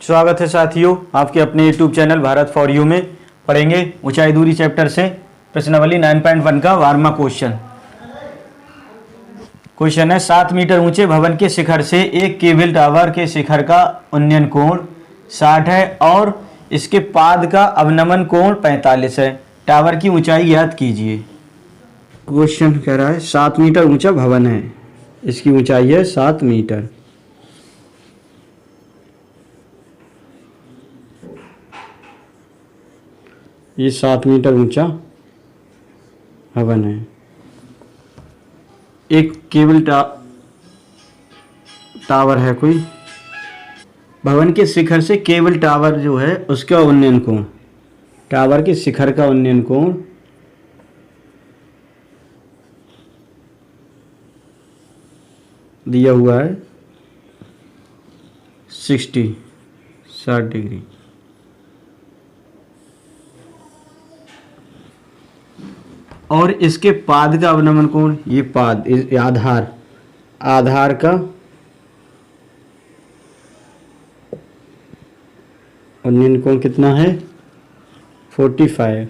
स्वागत है साथियों, आपके अपने YouTube channel Bharat for you में पढ़ेंगे ऊंचाई दूरी चैप्टर से प्रश्नावली 9.1 का 12वां क्वेश्चन है 7 मीटर ऊंचे भवन के शिखर से एक केबल टावर के शिखर का उन्नयन कोण 60 है और इसके पाद का अवनमन कोण 45 है। टावर की ऊंचाई ज्ञात कीजिए। क्वेश्चन कह रहा है 7 मीटर ऊंचा भवन है, इसकी ऊंचाई है 7 मीटर। ये 7 मीटर ऊंचा भवन है। एक केबल टावर है कोई, भवन के शिखर से केबल टावर जो है उसका उन्नयन कोण, टावर के शिखर का उन्नयन कोण दिया हुआ है 60 डिग्री। और इसके पाद का अवनमन कोण, ये पाद आधार का उन्नयन कोण कितना है 45।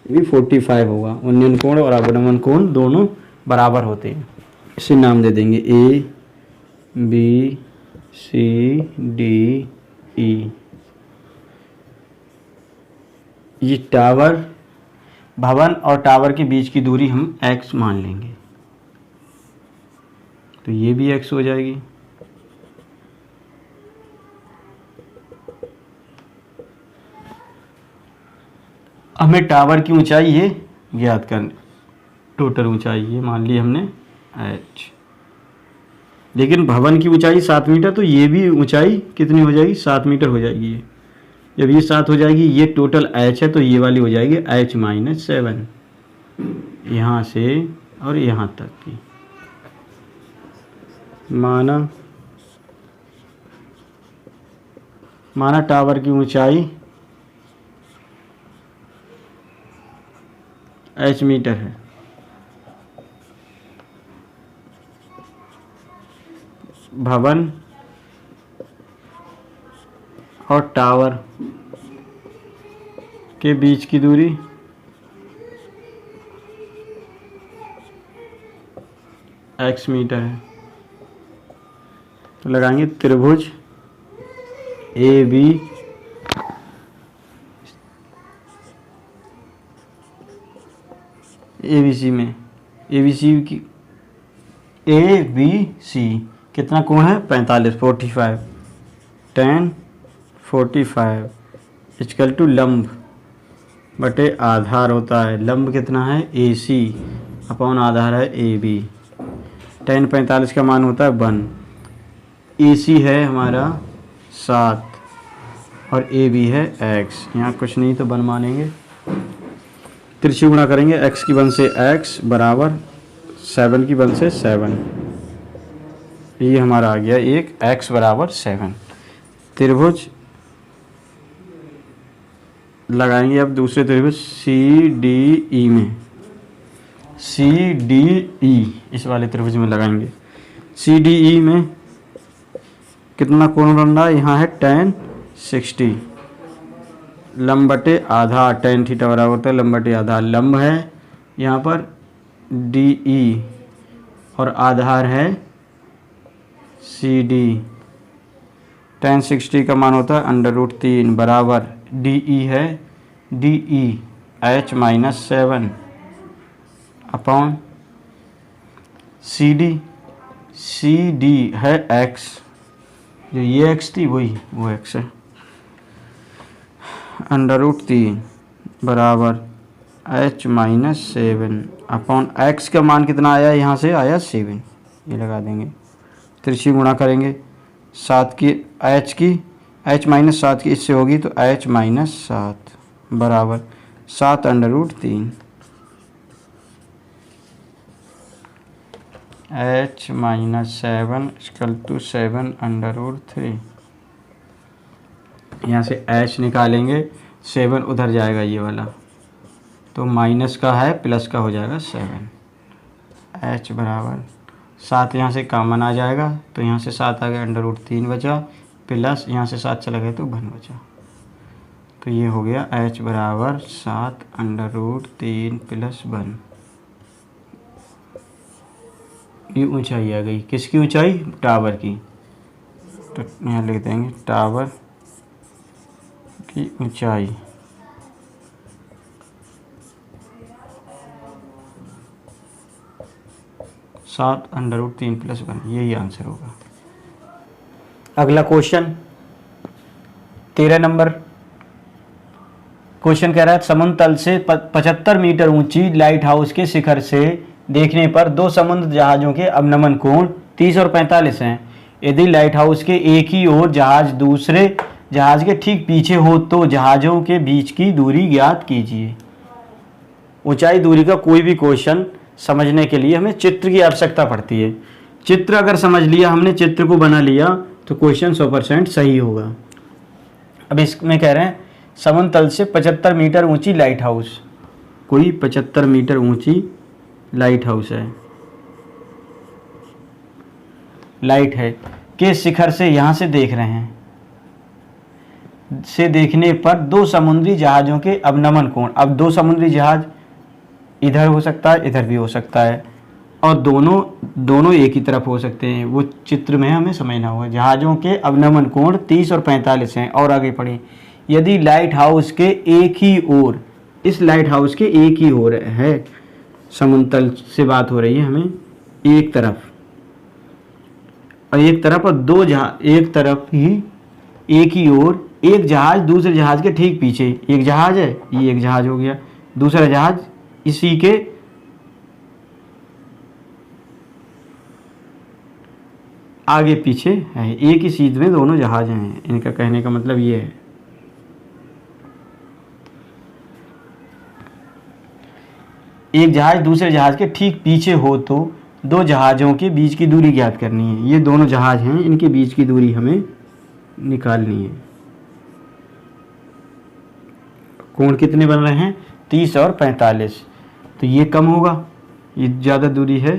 ये 45 होगा। उन्नयन कोण और अवनमन कोण दोनों बराबर होते हैं। इसे नाम दे देंगे A B C D E। ये टावर, भवन और टावर के बीच की दूरी हम x मान लेंगे, तो ये भी x हो जाएगी। हमें टावर की ऊंचाई ये ज्ञात करनी, टोटल ऊंचाई ये मान ली हमने h। लेकिन भवन की ऊंचाई 7 मीटर, तो ये भी ऊंचाई कितनी हो जाएगी 7 मीटर हो जाएगी। ये जब ये 7 हो जाएगी, ये टोटल h है, तो ये वाली हो जाएगी h-7 यहाँ से और यहाँ तक की। माना टावर की ऊंचाई h मीटर है, भवन और टावर के बीच की दूरी x मीटर है। तो लगाएंगे त्रिभुज ABC में ABC कितना कोण है 45 tan 45 इक्वल टू लंब बटे आधार होता है। लंब कितना है AC अपॉन आधार है AB। tan 45 का मान होता है 1। AC है हमारा 7 और AB है x। यहाँ कुछ नहीं तो 1 मानेंगे, तिरछी गुणा करेंगे। x की 1 से x बराबर 7 की 1 से 7। ये हमारा आ गया एक x बराबर 7। त्रिभुज लगाएंगे अब दूसरे त्रिभुज CDE में, CDE इस वाले त्रिभुज में लगाएंगे। CDE में कितना कोण बन रहा है, यहाँ है tan 60 लंब बटे आधार, tan थीटा बराबर होता है लंब बटे आधार। लंब है यहाँ पर DE और आधार है CD। tan 60 का मान होता है √3 बराबर DE है DE h-7 अपॉन CD है x, जो ये x थी वो x है, √3 बराबर h-7 अपॉन x का मान कितना आया, यहाँ से आया 7। ये लगा देंगे, तिरछी गुणा करेंगे। 7 की h-7 की इससे होगी तो h-7 बराबर 7 √3 h-7 इक्वल टू 7 √3। यहाँ से h निकालेंगे, 7 उधर जाएगा ये वाला, तो माइनस का है प्लस का हो जाएगा 7। h बराबर 7 यहाँ से कॉमन आ जाएगा, तो यहाँ से 7 आ गया, √3 बचा, प्लस यहाँ से 7 चला गया तो 1 बचा। तो ये हो गया h बराबर 7√3 + 1। ये ऊंचाई आ गई, किसकी ऊंचाई? टावर की। तो यहाँ लिख देंगे टावर की ऊंचाई। (7√3 + 1), यही आंसर होगा। अगला क्वेश्चन 13 नंबर क्वेश्चन कह रहा है समुद्र तल से 75 मीटर ऊंची लाइट हाउस के शिखर से देखने पर दो समुद्र जहाज़ों के अवनमन कोण 30 और 45 हैं। यदि लाइट हाउस के एक ही ओर जहाज दूसरे जहाज के ठीक पीछे हो तो जहाज़ों के बीच की दूरी ज्ञात कीजिए। ऊंचाई दूरी का कोई भी क्वेश्चन समझने के लिए हमें चित्र की आवश्यकता पड़ती है। चित्र अगर समझ लिया हमने, चित्र को बना लिया तो क्वेश्चन 100% सही होगा। अब इसमें कह रहे हैं समुद्र तल से 75 मीटर ऊंची लाइट हाउस, कोई 75 मीटर ऊंची लाइट हाउस है, लाइट है के शिखर से यहाँ से देख रहे हैं, से देखने पर दो समुद्री जहाज़ों के अवनमन कोण। अब दो समुद्री जहाज़ इधर हो सकता है, इधर भी हो सकता है, और दोनों एक ही तरफ हो सकते हैं। वो चित्र में हमें समझना होगा। जहाज़ों के अवनमन कोण 30 और 45 हैं। और आगे पढ़ें, यदि लाइट हाउस के एक ही ओर, इस लाइट हाउस के एक ही ओर है, समुद्र तल से बात हो रही है हमें, एक तरफ और दो जहाज, एक तरफ ही एक ही ओर एक जहाज दूसरे जहाज के ठीक पीछे, एक जहाज है, ये एक जहाज हो गया, दूसरा जहाज इसी के आगे पीछे है, एक ही सीध में दोनों जहाज हैं। इनका कहने का मतलब ये है। एक जहाज दूसरे जहाज के ठीक पीछे हो तो दो जहाज़ों के बीच की दूरी ज्ञात करनी है। ये दोनों जहाज हैं, इनके बीच की दूरी हमें निकालनी है। कोण कितने बन रहे हैं? 30 और 45। तो ये कम होगा, ये ज़्यादा दूरी है,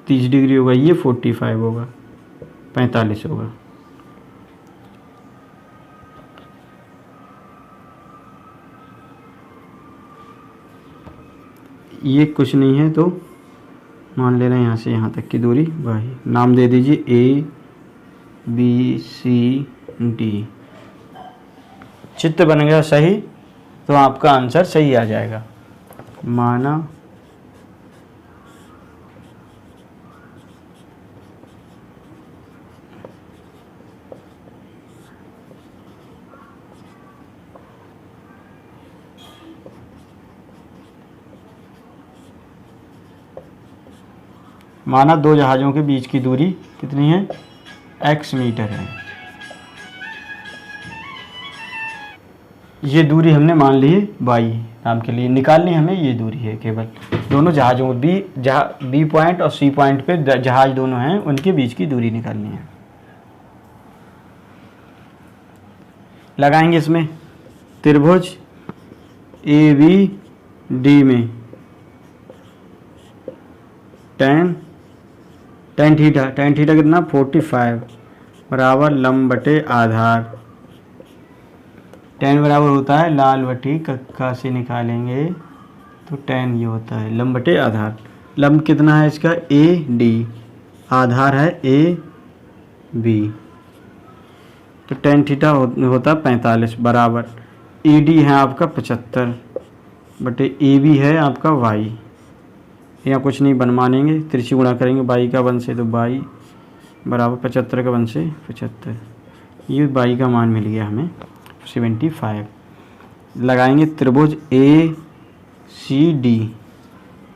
30 डिग्री होगा, ये 45 होगा, 45 होगा। ये कुछ नहीं है तो मान ले रहे हैं यहाँ से यहाँ तक की दूरी वाही। नाम दे दीजिए A B C D। चित्र बन गया सही तो आपका आंसर सही आ जाएगा। माना दो जहाज़ों के बीच की दूरी कितनी है? x मीटर है। ये दूरी हमने मान ली है y नाम के लिए। निकालनी हमें ये दूरी है केवल। दोनों जहाज़ों B पॉइंट और C पॉइंट पे जहाज़ दोनों हैं, उनके बीच की दूरी निकालनी है। लगाएंगे इसमें त्रिभुज ABD में tan थीटा कितना? 45 बराबर लंब बटे आधार। tan बराबर होता है लाल बटी कक्का से निकालेंगे तो tan ये होता है लंब बटे आधार। लंब कितना है इसका? AD, आधार है AB। तो tan थीटा होता है 45 बराबर AD है आपका 75 बटे AB है आपका y। यहाँ कुछ नहीं बन मानेंगे, तिरछी गुणा करेंगे बाई का 1 से तो बाई बराबर 75 का 1 से 75। ये बाई का मान मिल गया हमें 75। लगाएंगे त्रिभुज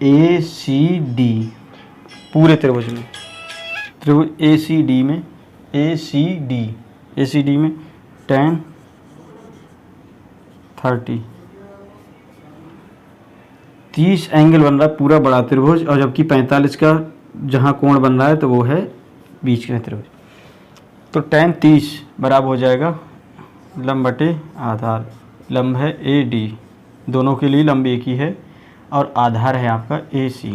ACD पूरे त्रिभुज में, त्रिभुज ACD में tan 30 एंगल बन रहा है पूरा बड़ा त्रिभुज, और जबकि 45 का जहाँ कोण बन रहा है तो वो है बीच का त्रिभुज। तो tan 30 बराबर हो जाएगा लंब बटे आधार। लंब है AD, दोनों के लिए लंब एक ही है, और आधार है आपका AC।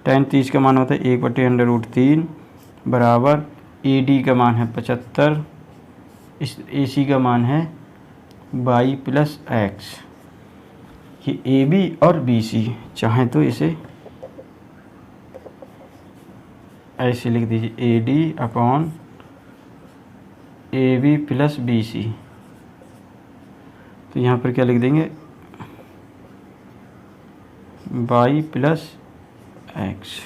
tan 30 का मान होता है 1/√3 बराबर AD का मान है 75, इस AC का मान है y प्लस एक्स। ये AB और BC, चाहें तो इसे ऐसे लिख दीजिए, AD upon AB plus BC। तो यहाँ पर क्या लिख देंगे, y प्लस एक्स।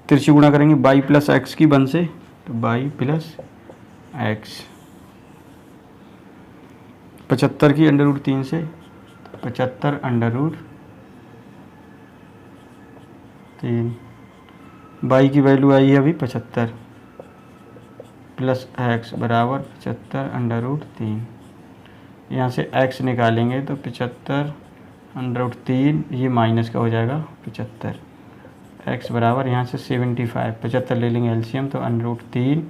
तिरछी गुणा करेंगे y प्लस एक्स की 1 से, तो y प्लस एक्स। 75 की अंडर रूट 3 से, 75 अंडर रूट 3। y की वैल्यू आई है अभी 75 प्लस एक्स बराबर 75 अंडर रूट 3। यहाँ से x निकालेंगे तो 75 अंडर रूट 3, ये माइनस का हो जाएगा 75। x बराबर यहाँ से 75, 75 ले लेंगे एलसीएम, तो अंडर रूट 3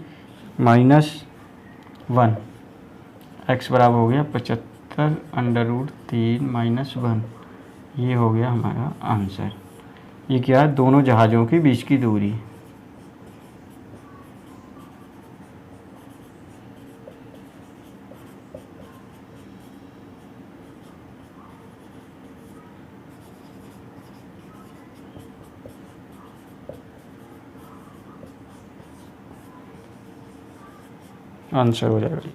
माइनस 1, x बराबर हो गया 75 अंडर रूट 3 माइनस 1। ये हो गया हमारा आंसर। ये क्या है, दोनों जहाज़ों के बीच की दूरी। आंसर हो जाएगा।